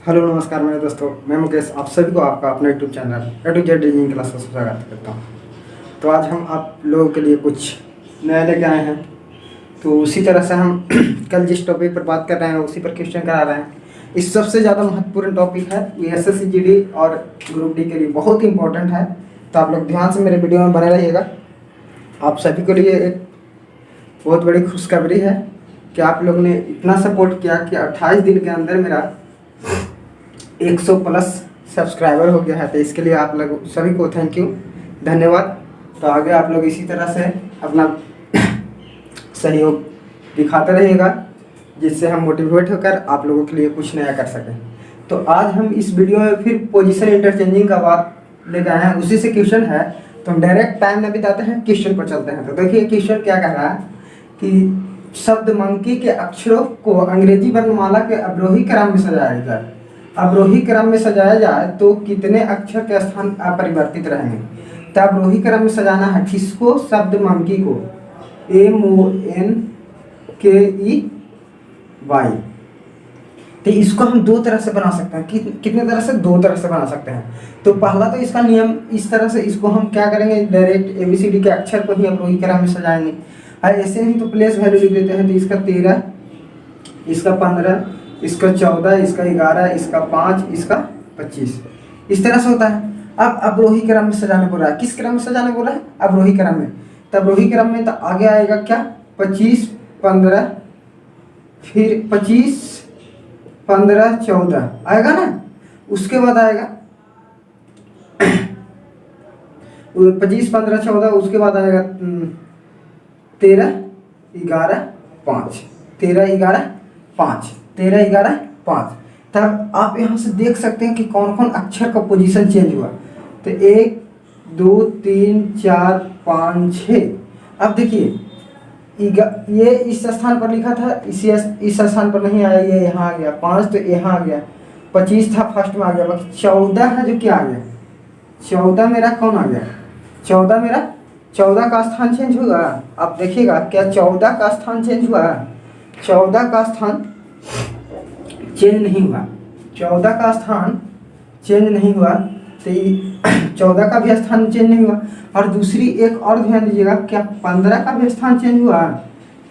Hello नमस्कार मेरे दोस्तों, मैं मुकेश आप सभी को आपका अपना YouTube channel A to Z reasoning class का स्वागत करता हूँ। तो आज हम आप लोगों के लिए कुछ नया लेके आए हैं। तो उसी तरह से हम कल जिस टॉपिक पर बात कर रहे हैं उसी पर क्वेश्चन करा रहे हैं। इस सबसे ज़्यादा महत्वपूर्ण टॉपिक है, ये SSC GD और ग्रुप डी के लिए बहुत इंपॉर्टेंट है। तो आप लोग ध्यान से मेरे वीडियो में बने रहिएगा। आप सभी के लिए एक बहुत बड़ी खुशखबरी है कि आप लोग ने इतना सपोर्ट किया कि 28 दिन के अंदर मेरा 100 प्लस सब्सक्राइबर हो गया है। तो इसके लिए आप लोग सभी को थैंक यू, धन्यवाद। तो आगे आप लोग इसी तरह से अपना सहयोग दिखाते रहिएगा, जिससे हम मोटिवेट होकर आप लोगों के लिए कुछ नया कर सकें। तो आज हम इस वीडियो में फिर पोजीशन इंटरचेंजिंग का बात लेकर आए हैं, उसी से क्वेश्चन है। तो हम डायरेक्ट टाइम न बिताते हैं, क्वेश्चन पर चलते हैं। तो देखिए क्वेश्चन क्या कह रहा है कि शब्द मंकी के अक्षरों को अंग्रेजी वर्णमाला के अवरोही क्रम में सजाया जाए। अवरोही क्रम में सजाया जाए तो कितने अक्षर के स्थान अपरिवर्तित रहेंगे। तो अवरोही क्रम में सजाना है किसको? शब्द मंकी को, MONKEY। तो इसको हम दो तरह से बना सकते हैं। कितने तरह से? दो तरह से बना सकते हैं। तो पहला तो इसका नियम इस तरह से, इसको हम क्या करेंगे, डायरेक्ट ABCD के अक्षर को ही अवरोही क्रम में सजाएंगे। ऐसे नहीं तो प्लेस वैल्यू लिख देते हैं। तो इसका 13, इसका 15, इसका 14, इसका 11, इसका 5, इसका 25, इस तरह से होता है। अब अवरोही क्रम में सजाने बोल रहा है। किस क्रम में सजाने बोल रहा है? अवरोही क्रम में। तो अवरोही क्रम में तो आगे आएगा क्या? 25, 15, फिर 25, 15, 14 आएगा ना। उसके बाद आएगा 25, 15, 14, उसके बाद आएगा 13, 11, 5, 13, 11, 5, 13, 11, 5। तब आप यहाँ से देख सकते हैं कि कौन कौन अक्षर का पोजीशन चेंज हुआ। तो 1, 2, 3, 4, 5, 6। अब देखिए ये इस स्थान पर लिखा था, इस स्थान पर नहीं आया, ये यहाँ आ गया। 5 तो यहाँ आ गया, 25 था फर्स्ट में आ गया, बाकी 14 है जो क्या आ गया, 14 मेरा कौन आ गया? 14 मेरा 14 का स्थान चेंज हुआ। आप देखिएगा क्या 14 का स्थान चेंज हुआ? 14 का स्थान चेंज नहीं हुआ। 14 का स्थान चेंज नहीं हुआ। तो 14 का भी स्थान चेंज नहीं हुआ। और दूसरी एक और ध्यान दीजिएगा, क्या 15 का भी स्थान चेंज हुआ?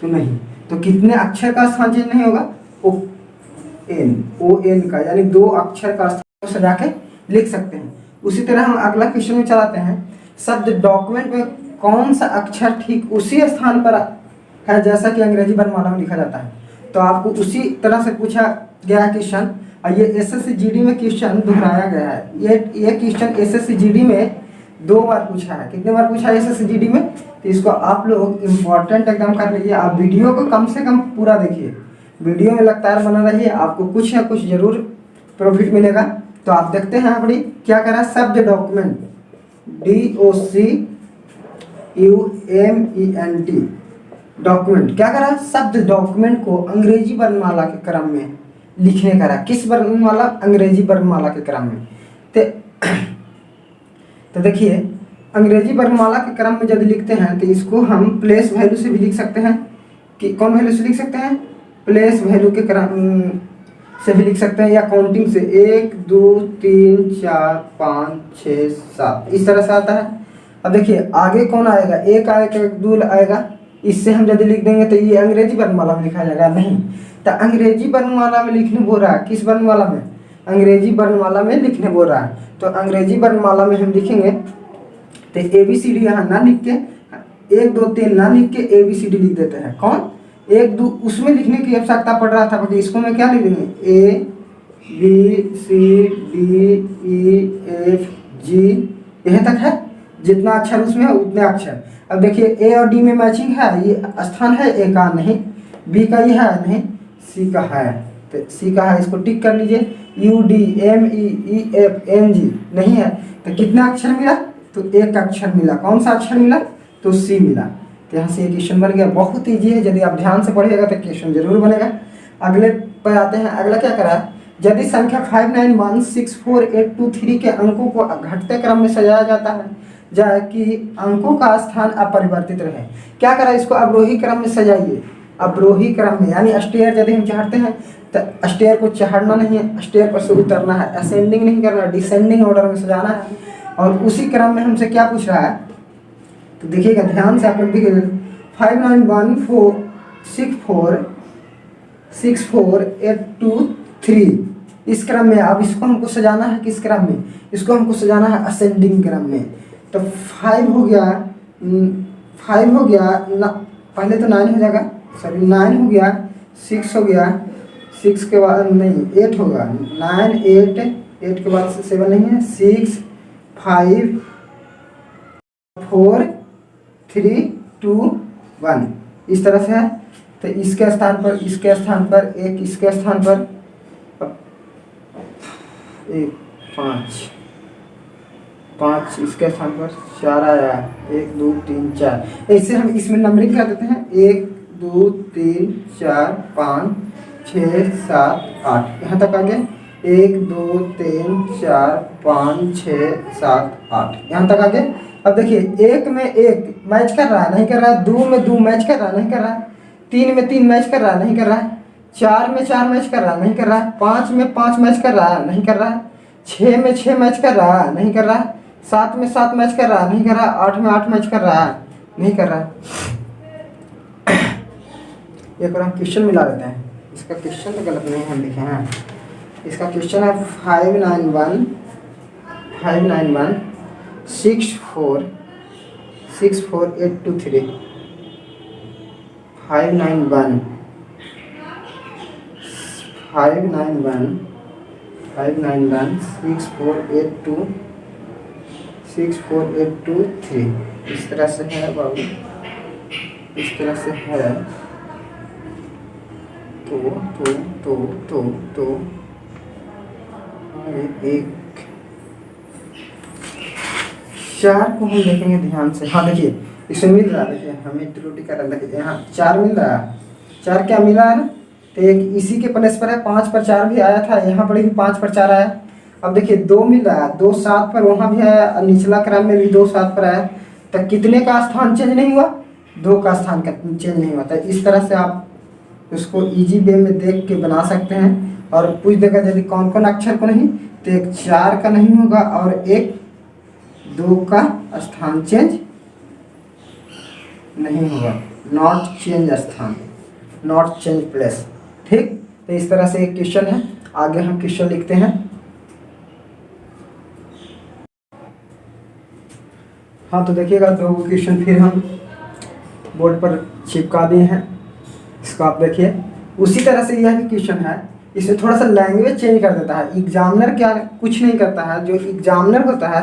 तो नहीं। तो कितने अक्षर का स्थान चेंज नहीं होगा? ON का, यानी 2 अक्षर का स्थान सजा के लिख सकते हैं। उसी तरह हम अगला क्वेश्चन में चलाते हैं। शब्द डॉक्यूमेंट में कौन सा अक्षर ठीक उसी स्थान पर है जैसा कि अंग्रेजी वर्णमाला में लिखा जाता है। तो आपको उसी तरह से पूछा गया क्वेश्चन, और ये SSC GD में क्वेश्चन दोहराया गया है। ये क्वेश्चन SSC GD में 2 बार पूछा है। कितने बार पूछा है SSC GD में? तो इसको आप लोग इम्पोर्टेंट एकदम कर लीजिए। आप वीडियो को कम से कम पूरा देखिए, वीडियो में लगातार बना रहिए, आपको कुछ ना कुछ जरूर प्रॉफिट मिलेगा। तो आप देखते हैं अपनी क्या करा, शब्द डॉक्यूमेंट, DOCUMENT, डॉक्यूमेंट क्या करा? शब्द डॉक्यूमेंट को अंग्रेजी वर्णमाला के क्रम में लिखने करा। किस वर्णमाला? अंग्रेजी वर्णमाला के क्रम में। तो देखिए अंग्रेजी वर्णमाला के क्रम में यदि लिखते हैं तो इसको हम प्लेस वैल्यू से भी लिख सकते हैं। कि कौन वैल्यू से लिख सकते हैं? प्लेस वैल्यू के क्रम से भी लिख सकते हैं, या काउंटिंग से 1, 2, 3, 4, 5, 6, 7, इस तरह से आता है। अब देखिए आगे कौन आएगा? 1 आएगा, 2 आएगा। इससे हम यदि लिख देंगे तो ये अंग्रेजी वर्णमाला में लिखा जाएगा। नहीं, तो अंग्रेजी वर्णमाला में लिखने बोल रहा है। किस वर्णमाला में? अंग्रेजी वर्णमाला में लिखने बोल रहा है। तो अंग्रेजी वर्णमाला में हम लिखेंगे तो ABCD यहाँ ना लिख के, 1, 2, 3 ना लिख के ABCD लिख देते हैं। कौन? 1, 2 उसमें लिखने की आवश्यकता पड़ रहा था, बाकी इसको मैं क्या लिख देंगे? ABCDEFG, यहीं तक है। जितना अक्षर उसमें है उतने अक्षर। अब देखिए A और D में मैचिंग है, ये स्थान है A का नहीं, B का ये है नहीं, C का है। तो C का है, इसको टिक कर लीजिए। UDMEEFNG नहीं है। तो कितना अक्षर मिला? तो 1 अक्षर मिला। कौन सा अक्षर मिला? तो C मिला। तो यहाँ से ये क्वेश्चन बन गया। बहुत ईजी है, यदि आप ध्यान से पढ़िएगा तो क्वेश्चन जरूर बनेगा। अगले पर आते हैं। अगला क्या करा? यदि संख्या 59164823 के अंकों को घटते क्रम में सजाया जाता है जाए कि अंकों का स्थान अपरिवर्तित रहे। क्या करा? इसको अवरोही क्रम में सजाइए। अवरोही क्रम में, यानी स्टेयर यदि हम चढ़ते हैं तो स्टेयर को चढ़ना नहीं है, स्टेयर पर से उतरना है, असेंडिंग नहीं करना, डिसेंडिंग ऑर्डर में सजाना है। और उसी क्रम में हमसे क्या पूछ रहा है, तो देखिएगा ध्यान से, अपन देखिए 5 9 1 4 6 4 6 4 8 2 3 इस क्रम में। अब इसको हमको सजाना है किस क्रम में, इसको हमको सजाना है असेंडिंग क्रम में। तो 5 हो गया, 5 हो गया ना, पहले तो 9 हो जाएगा, सॉरी 9 हो गया, 6 हो गया, 6 के बाद नहीं 8 होगा, 9 8 8 के बाद 7 नहीं है, 6 5 4 3 2 1 इस तरह से है। तो इसके स्थान पर, इसके स्थान पर एक, इसके स्थान पर 1 5 5, इसके स्थान पर 4 आया, 1 2 3 4। ऐसे हम इसमें नंबरिंग कर देते हैं, 1 2 3 4 5 6 7 8 यहाँ तक आ गए, 1 2 3 4 5 6 7 8 यहाँ तक आ गए। अब देखिए एक में एक मैच कर रहा है, नहीं कर रहा है, 2 में 2 मैच कर रहा है, नहीं कर रहा है, 3 में 3 मैच कर रहा है, नहीं कर रहा है, 4 में 4 मैच कर रहा है, नहीं कर रहा है, 5 में 5 मैच कर रहा है, नहीं कर रहा है, 6 में 6 मैच कर रहा है, नहीं कर रहा है, 7 में 7 मैच कर रहा है, नहीं कर रहा है, 8 में 8 मैच कर रहा है, नहीं कर रहा है। एक बार हम क्वेश्चन मिला देते हैं, इसका क्वेश्चन तो गलत नहीं हम लिखे हैं, इसका क्वेश्चन है 5 9 1 6 4 8 2 3 5 9 1 6 4 8 2 6 4 8 2 3 इस तरह से है बाबू, इस तरह से है। तो एक 4 को हम देखेंगे ध्यान से। हाँ देखिए इसमें मिल रहा है, देखिए हमें त्रुटि कर रहा है, देखिए यहाँ 4 मिल रहा है, 4 क्या मिला है ना, तो एक इसी के प्लेस पर है, 5 पर 4 भी आया था, यहाँ पर भी 5 पर 4 आया। अब देखिए 2 मिल रहा है, 2 7 पर वहाँ भी आया, और निचला क्रम में भी 2 7 पर आया, तो कितने का स्थान चेंज नहीं हुआ, 2 का स्थान का चेंज नहीं हुआ। तो इस तरह से आप उसको इजी वे में देख के बना सकते हैं। और पूछ देगा यदि कौन कौन अक्षर को नहीं, तो एक 4 का नहीं होगा और एक 2 का स्थान चेंज नहीं होगा, नॉट चेंज स्थान, नॉट चेंज प्लेस। ठीक, तो इस तरह से एक क्वेश्चन है। आगे हम क्वेश्चन लिखते हैं। हाँ तो देखिएगा, 2 क्वेश्चन फिर हम बोर्ड पर चिपका दिए हैं, इसको आप देखिए। उसी तरह से यह भी क्वेश्चन है, इसमें थोड़ा सा लैंग्वेज चेंज कर देता है। एग्जामिनर क्या कुछ नहीं करता है, जो एग्जामिनर होता है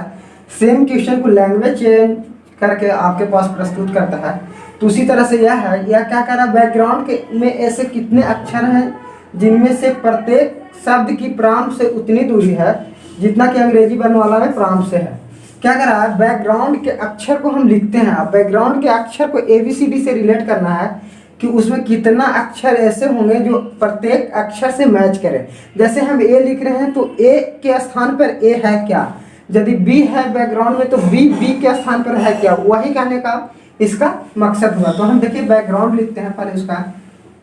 सेम क्वेश्चन को लैंग्वेज चेंज करके आपके पास प्रस्तुत करता है। तो उसी तरह से यह है, यह क्या कर रहा है, बैकग्राउंड के में ऐसे कितने अक्षर हैं जिनमें से प्रत्येक शब्द की प्रांत से उतनी दूरी है जितना कि अंग्रेजी वर्णमाला में प्रांत से है। क्या कर रहा है, बैकग्राउंड के अक्षर को हम लिखते हैं। अब बैकग्राउंड के अक्षर को ABCD से रिलेट करना है कि उसमें कितना अक्षर ऐसे होंगे जो प्रत्येक अक्षर से मैच करें। जैसे हम A लिख रहे हैं तो A के स्थान पर A है क्या, यदि B है बैकग्राउंड में तो B के स्थान पर है क्या, वही कहने का इसका मकसद हुआ। तो हम देखिए बैकग्राउंड लिखते हैं, पहले उसका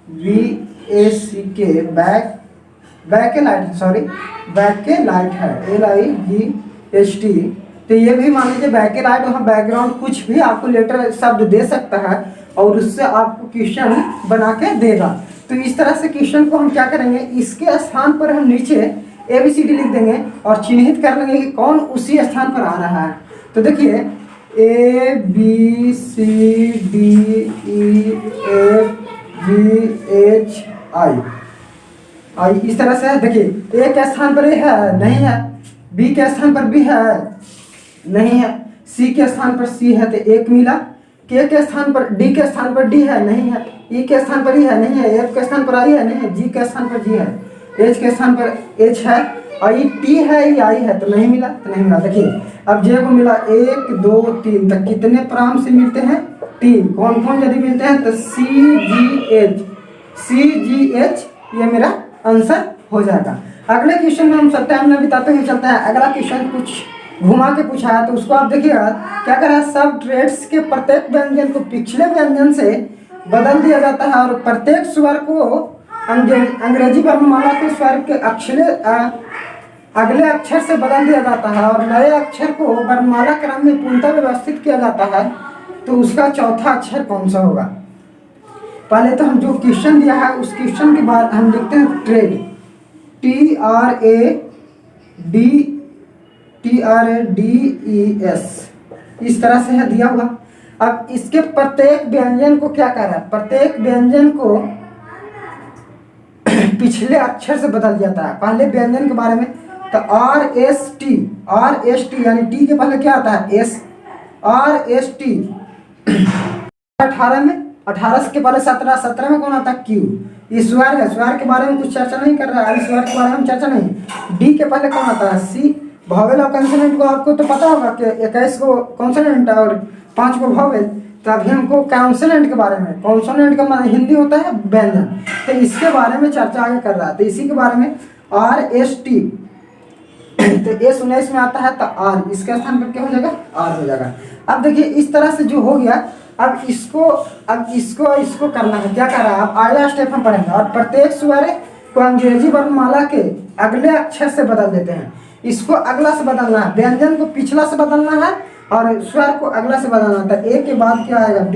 BACK बैकलाइट, सॉरी बैकलाइट है, LIGHT। तो ये भी मान लीजिए बैकलाइट, वहाँ बैकग्राउंड कुछ भी आपको लेटर शब्द दे सकता है और उससे आपको क्वेश्चन बना के देगा। तो इस तरह से क्वेश्चन को हम क्या करेंगे, इसके स्थान पर हम नीचे ABCD लिख देंगे और चिन्हित कर लेंगे कि कौन उसी स्थान पर आ रहा है। तो देखिए ABCDEFGHI इस तरह से है। देखिए A के स्थान पर A है, नहीं है, B के स्थान पर B है, नहीं है, C के स्थान पर C है, तो 1 मिला। K के स्थान पर D के स्थान पर D है, नहीं है, E के स्थान पर E है, नहीं है, F के स्थान पर I है, नहीं है, G के स्थान पर G है, H के स्थान पर H है, और ये T है, ये I है, तो नहीं मिला, तो नहीं मिला। देखिए अब J को मिला 1 2 3, तक कितने प्रांत से मिलते हैं, 3। कौन कौन यदि मिलते हैं तो CGH ये मेरा आंसर हो जाएगा। अगले क्वेश्चन में हम सब टाइम में बिताते हुए चलते हैं। अगला क्वेश्चन कुछ घुमा के पूछा है, तो उसको आप देखिएगा क्या कर रहा है, सब ट्रेड्स के प्रत्येक व्यंजन को पिछले व्यंजन से बदल दिया जाता है और प्रत्येक स्वर को अंग्रेजी वर्णमाला के स्वर के अगले अक्षर से बदल दिया जाता है और नए अक्षर को वर्णमाला क्रम में पूर्णतः व्यवस्थित किया जाता है। तो उसका चौथा अक्षर कौन सा होगा? पहले तो हम जो क्वेश्चन दिया है उस क्वेश्चन के बाद हम लिखते हैं ट्रेड, TRADES, इस तरह से है दिया हुआ। अब इसके प्रत्येक व्यंजन को क्या कर रहा है? प्रत्येक व्यंजन को पिछले अक्षर से बदल जाता है। पहले व्यंजन के बारे में तो RST यानी टी के पहले क्या आता है? S, RST। 18 में 18 के पहले 17 में कौन आता है? Q। ये स्वर है, स्वर के बारे में कुछ चर्चा नहीं कर रहा है, अभी स्वर के बारे में चर्चा नहीं। डी के पहले कौन आता है? C। वॉवेल और कंसोनेंट को आपको तो पता होगा कि 21 को कॉन्सोनेंट और 5 को वॉवेल। तो अभी हमको कॉन्सोनेंट के बारे में, कॉन्सोनेंट का मतलब हिंदी होता है व्यंजन, तो इसके बारे में चर्चा आगे कर रहा है। तो इसी के बारे में RST, तो S 19 में आता है तो R, इसके स्थान पर क्या हो जाएगा? R हो जाएगा। अब देखिए इस तरह से जो हो गया, अब इसको करना है, क्या कर रहा है? अब अगला स्टेप हम पढ़ेंगे और प्रत्येक स्वर को अंग्रेजी वर्णमाला के अगले अक्षर से बदल देते हैं। इसको अगला से बदलना है, व्यंजन को पिछला से बदलना है और स्वर को अगला से बदलना है। तो A के बाद क्या आएगा? B,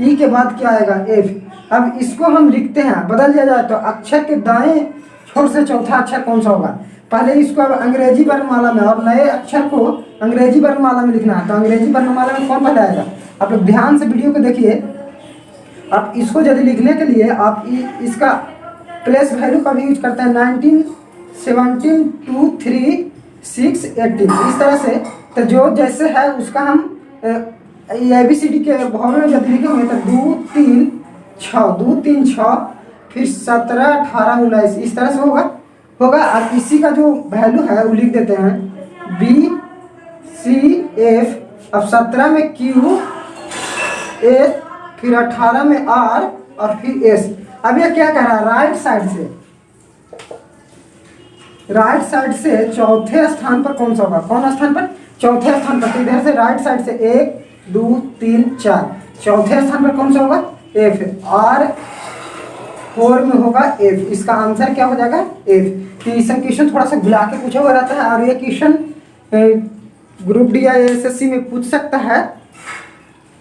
E के बाद क्या आएगा? F। अब इसको हम लिखते हैं, बदल दिया जाए तो अक्षर के दाएं छोर से चौथा अक्षर कौन सा होगा? पहले इसको अब अंग्रेजी वर्णमाला में और नए अक्षर को अंग्रेजी वर्णमाला में लिखना है। तो अंग्रेजी वर्णमाला में कौन पहले आएगा? आप लोग ध्यान से वीडियो को देखिए। आप इसको यदि लिखने के लिए आप इसका प्लेस वैल्यू का भी यूज करते हैं, 19, 17, 2, 3, 6, 18, इस तरह से। तो जो जैसे है उसका हम ABCD के भाव में यदि लिखे होंगे तो 2, 3, 6, फिर 17, 18, 19, इस तरह से होगा। अब इसी का जो वैल्यू है वो लिख देते हैं B, C, F। अब 17 में Q, S, फिर 18 में R और फिर S। अब ये क्या कर रहा है? राइट साइड से चौथे स्थान पर कौन सा होगा? कौन स्थान पर? चौथे स्थान पर। तो इधर से राइट साइड से 1, 2, 3, 4, चौथे स्थान पर कौन सा होगा? F। R4 में होगा F। इसका आंसर क्या हो जाएगा? F। तो इस क्वेश्चन थोड़ा सा भुला के पूछा हुआ रहता है और ये क्वेश्चन ग्रुप डी या SSC में पूछ सकता है।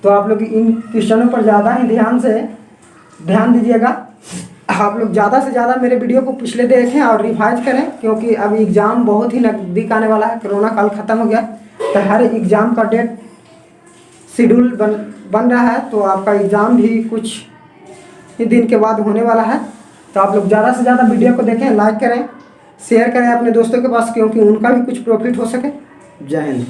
तो आप लोग इन क्वेश्चनों पर ज़्यादा ही ध्यान दीजिएगा। आप लोग ज़्यादा से ज़्यादा मेरे वीडियो को पिछले देखें और रिवाइज करें, क्योंकि अब एग्ज़ाम बहुत ही नज़दीक आने वाला है। कोरोना काल ख़त्म हो गया तो हर एग्ज़ाम का डेट शेड्यूल बन रहा है। तो आपका एग्ज़ाम भी कुछ ही दिन के बाद होने वाला है। तो आप लोग ज़्यादा से ज़्यादा वीडियो को देखें, लाइक करें, शेयर करें अपने दोस्तों के पास, क्योंकि उनका भी कुछ प्रॉफिट हो सके। जय हिंद।